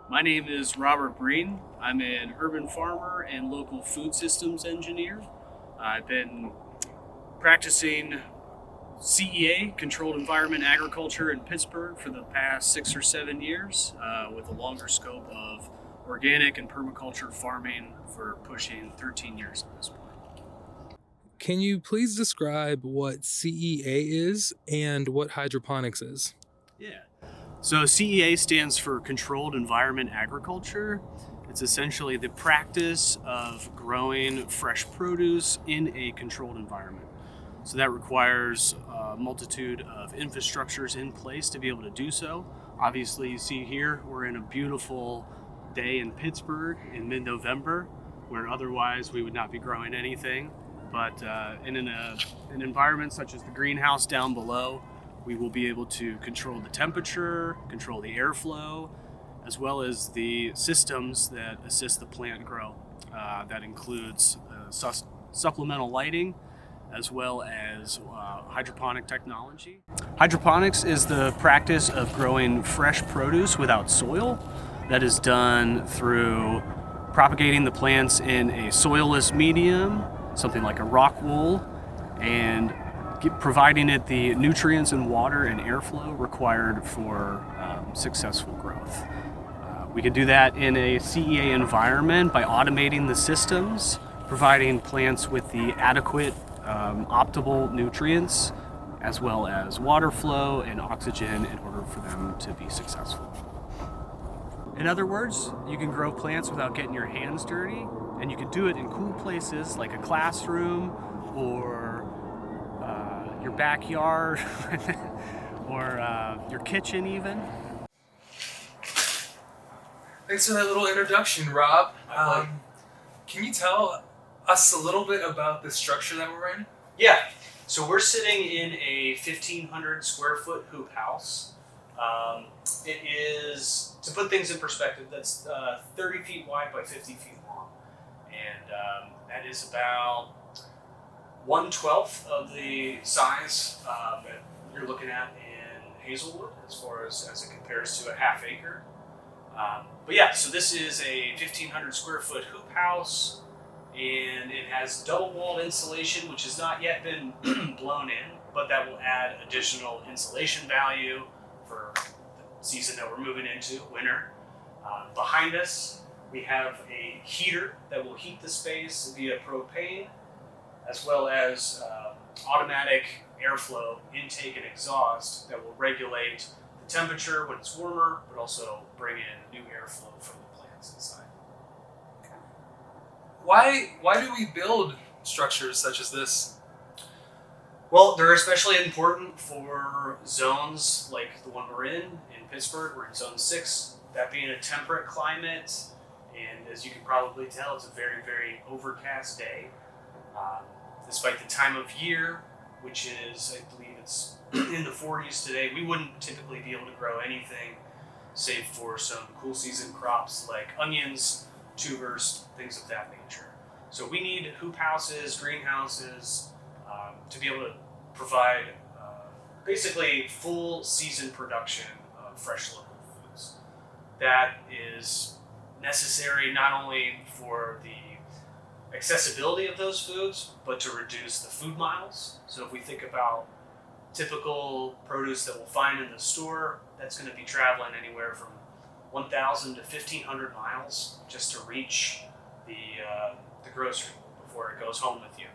My name is Robert Breen. I'm an urban farmer and local food systems engineer. I've been practicing CEA, controlled environment agriculture, in Pittsburgh for the past 6 or 7 years, with a longer scope of organic and permaculture farming for pushing 13 years at this point. Can you please describe what CEA is and what hydroponics is? Yeah. So CEA stands for Controlled Environment Agriculture. It's essentially the practice of growing fresh produce in a controlled environment. So that requires a multitude of infrastructures in place to be able to do so. Obviously, you see here, we're in a beautiful day in Pittsburgh in mid-November, where otherwise we would not be growing anything. But in an environment such as the greenhouse down below, we will be able to control the temperature, control the airflow, as well as the systems that assist the plant grow. That includes supplemental lighting, as well as hydroponic technology. Hydroponics is the practice of growing fresh produce without soil. That is done through propagating the plants in a soilless medium, something like a rock wool, and providing it the nutrients and water and airflow required for successful growth. We can do that in a CEA environment by automating the systems, providing plants with the adequate optimal nutrients, as well as water flow and oxygen in order for them to be successful. In other words, you can grow plants without getting your hands dirty, and you can do it in cool places like a classroom or your backyard or your kitchen even. Thanks for that little introduction, Rob. My pleasure. Can you tell us a little bit about the structure that we're in? Yeah, so we're sitting in a 1,500 square foot hoop house. It is, to put things in perspective, that's 30 feet wide by 50 feet long. And that is about 1/12 of the size that you're looking at in Hazelwood as far as it compares to a half acre. But yeah, so this is a 1,500 square foot hoop house, and it has double walled insulation, which has not yet been blown in, but that will add additional insulation value for the season that we're moving into, winter. Behind us, we have a heater that will heat the space via propane, as well as automatic airflow intake and exhaust that will regulate the temperature when it's warmer, but also bring in new airflow from the plants inside. Why do we build structures such as this? Well, they're especially important for zones like the one we're in Pittsburgh. We're in Zone 6, that being a temperate climate, and as you can probably tell, it's a very, very overcast day. Despite the time of year, which is, I believe it's in the 40s today, we wouldn't typically be able to grow anything save for some cool season crops like onions, tubers, things of that nature. So we need hoop houses, greenhouses, to be able to provide basically full season production of fresh local foods. That is necessary not only for the accessibility of those foods, but to reduce the food miles. So if we think about typical produce that we'll find in the store, that's going to be traveling anywhere from 1,000 to 1,500 miles just to reach the grocery before it goes home with you.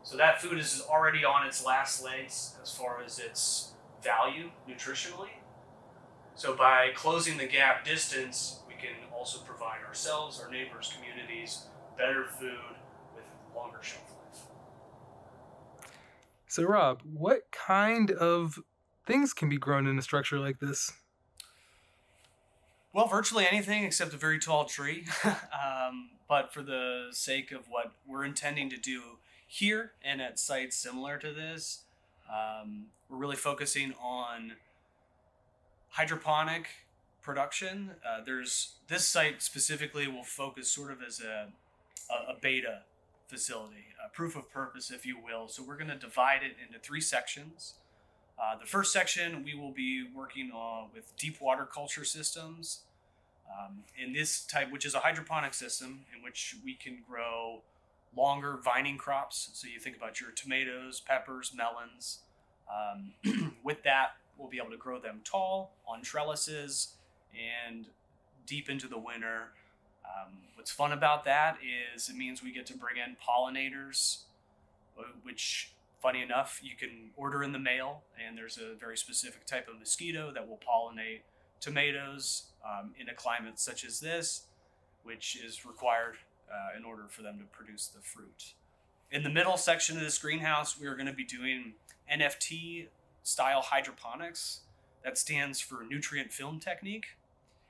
So that food is already on its last legs as far as its value nutritionally. So by closing the gap distance, we can also provide ourselves, our neighbors, communities, better food with longer shelf life. So, Rob, what kind of things can be grown in a structure like this? Well, virtually anything except a very tall tree. But for the sake of what we're intending to do here and at sites similar to this, we're really focusing on hydroponic production. This site specifically will focus sort of as a beta facility, a proof of purpose, if you will. So we're going to divide it into 3 sections. The first section we will be working on with deep water culture systems. In this type, which is a hydroponic system in which we can grow longer vining crops. So you think about your tomatoes, peppers, melons. With that, we'll be able to grow them tall on trellises and deep into the winter. What's fun about that is it means we get to bring in pollinators, which, funny enough, you can order in the mail, and there's a very specific type of mosquito that will pollinate tomatoes in a climate such as this, which is required in order for them to produce the fruit. In the middle section of this greenhouse, we are going to be doing NFT style hydroponics. That stands for nutrient film technique.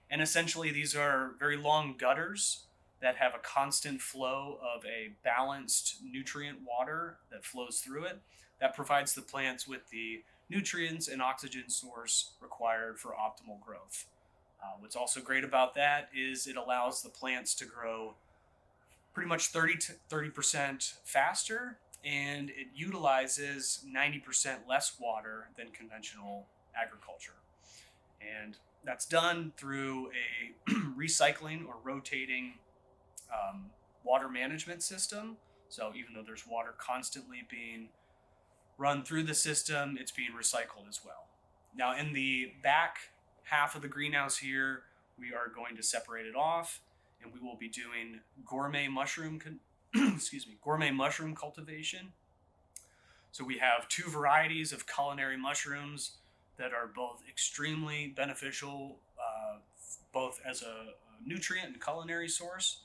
And essentially, these are very long gutters that have a constant flow of a balanced nutrient water that flows through it that provides the plants with the nutrients and oxygen source required for optimal growth. What's also great about that is it allows the plants to grow pretty much 30% faster, and it utilizes 90% less water than conventional agriculture. And that's done through a recycling or rotating water management system. So even though there's water constantly being run through the system, it's being recycled as well. Now in the back half of the greenhouse here, we are going to separate it off, and we will be doing gourmet mushroom gourmet mushroom cultivation. So we have two varieties of culinary mushrooms that are both extremely beneficial, both as a nutrient and culinary source,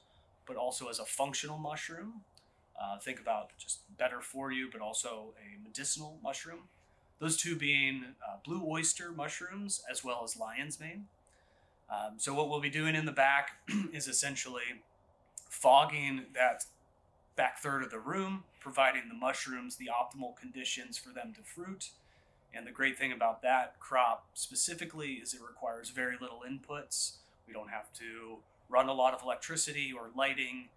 but also as a functional mushroom. Think about just better for you, but also a medicinal mushroom. Those two being blue oyster mushrooms as well as lion's mane. So what we'll be doing in the back is essentially fogging that back third of the room, providing the mushrooms the optimal conditions for them to fruit. And the great thing about that crop specifically is it requires very little inputs. We don't have to run a lot of electricity or lighting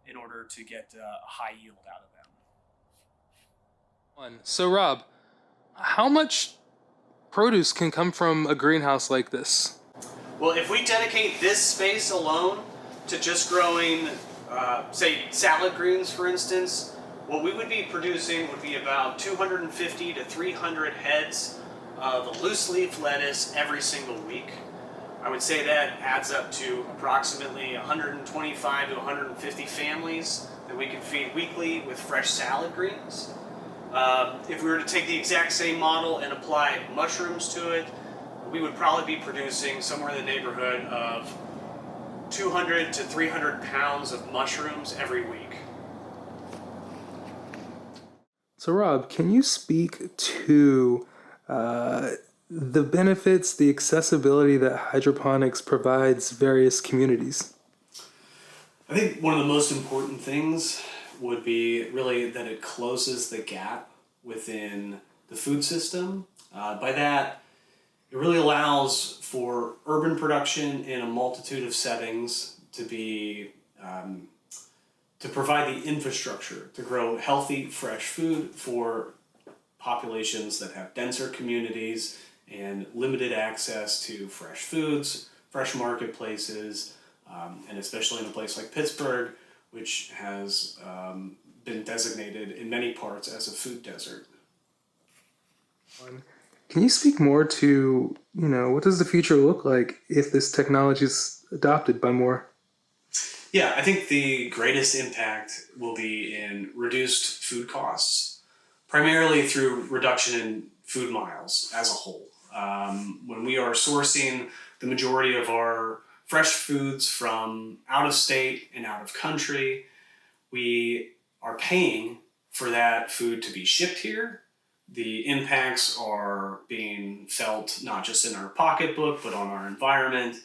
in order to get a high yield out of them. So, Rob, how much produce can come from a greenhouse like this? Well, if we dedicate this space alone to just growing, say, salad greens, for instance, what we would be producing would be about 250 to 300 heads of loose leaf lettuce every single week. I would say that adds up to approximately 125 to 150 families that we can feed weekly with fresh salad greens. If we were to take the exact same model and apply mushrooms to it, we would probably be producing somewhere in the neighborhood of 200 to 300 pounds of mushrooms every week. So, Rob, can you speak to the benefits, the accessibility that hydroponics provides various communities? I think one of the most important things would be really that it closes the gap within the food system. By that, it really allows for urban production in a multitude of settings to be to provide the infrastructure to grow healthy, fresh food for populations that have denser communities and limited access to fresh foods, fresh marketplaces, and especially in a place like Pittsburgh, which has been designated in many parts as a food desert. Can you speak more to, what does the future look like if this technology is adopted by more? Yeah, I think the greatest impact will be in reduced food costs, primarily through reduction in food miles as a whole. When we are sourcing the majority of our fresh foods from out of state and out of country, we are paying for that food to be shipped here. The impacts are being felt not just in our pocketbook, but on our environment.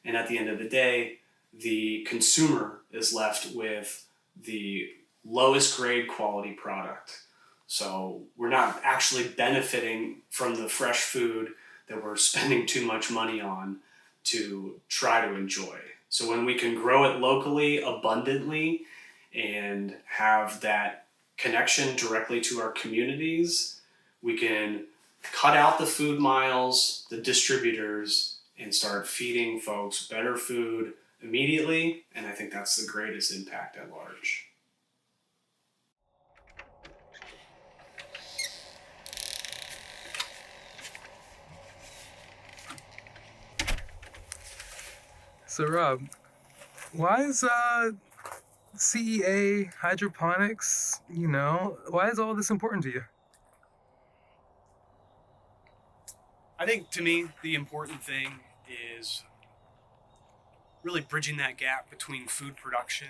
And at the end of the day, the consumer is left with the lowest grade quality product. So we're not actually benefiting from the fresh food that we're spending too much money on to try to enjoy. So when we can grow it locally, abundantly, and have that connection directly to our communities, we can cut out the food miles, the distributors, and start feeding folks better food immediately. And I think that's the greatest impact at large. So, Rob, why is CEA hydroponics, why is all this important to you? I think to me, the important thing is really bridging that gap between food production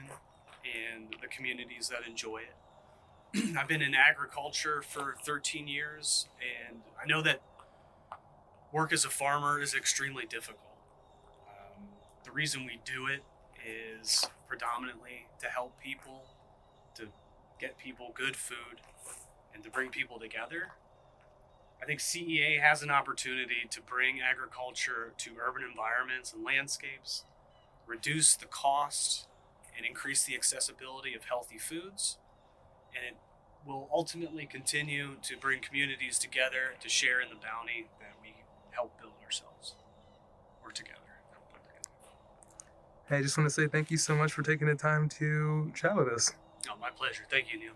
and the communities that enjoy it. I've been in agriculture for 13 years, and I know that work as a farmer is extremely difficult. The reason we do it is predominantly to help people, to get people good food, and to bring people together. I think CEA has an opportunity to bring agriculture to urban environments and landscapes, reduce the cost, and increase the accessibility of healthy foods. And it will ultimately continue to bring communities together to share in the bounty that we help build ourselves, or together. Hey, I just want to say thank you so much for taking the time to chat with us. No, my pleasure. Thank you, Neil.